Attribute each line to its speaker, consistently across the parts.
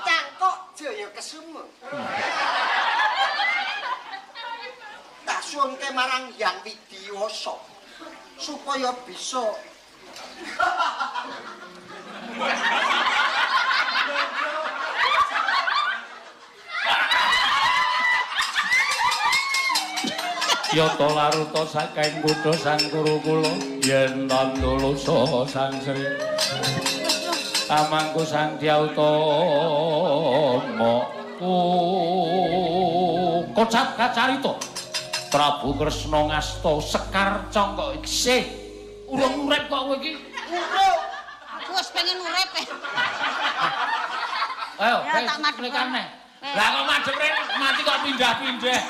Speaker 1: Cangkok jaya kesemu. Tak suwunke marang Yang Widiwasa supaya bisa
Speaker 2: Yata laruta saking kutha sang Kurukula yen tandulusa sang Sri amangku sang Dyautama kocap kacarita Prabu Kresna ngasta Sekar Cangkok isih urung urip kok kowe iki
Speaker 1: urip.
Speaker 3: Aku wis pengen urip.
Speaker 2: Ayo
Speaker 3: Ya, tak madhep.
Speaker 2: kaneh lah kok madhep mati kok pindah-pindah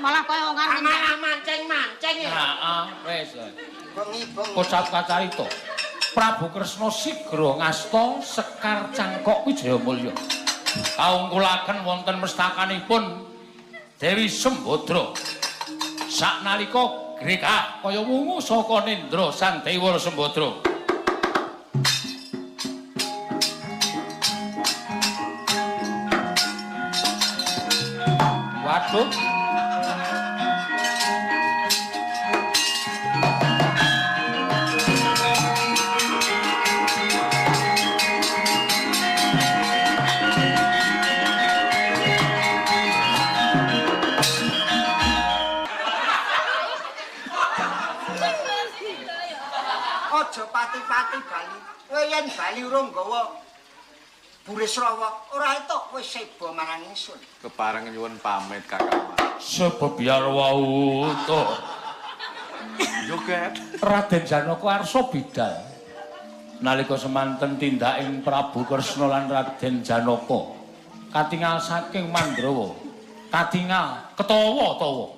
Speaker 3: Malah koyo ngarep.
Speaker 1: Mancing-mancing ya.
Speaker 2: heeh wis
Speaker 1: Bengi-bengi.
Speaker 2: kocap kacarita Prabu Kresna sigra ngasta Sekar Cangkok Wijayamulya kaungkulaken wonten mestakanipun Dewi Sembadra saknalika grekah kaya wungu saka nendra sang Dewa Sembadra waduh
Speaker 1: Aja pati-pati bali. Kowe yen bali urung nggawa Burisrawa, ora entuk kowe seba marang ingsun.
Speaker 4: Kepareng nyuwun pamit Kakang.
Speaker 2: sebab biar wau to
Speaker 4: Joget.
Speaker 2: Raden Janaka arsa bidal nalika semanten tindaking Prabu Kresna lan Raden Janaka katingal saking Mandrawa katingal ketawa-tawa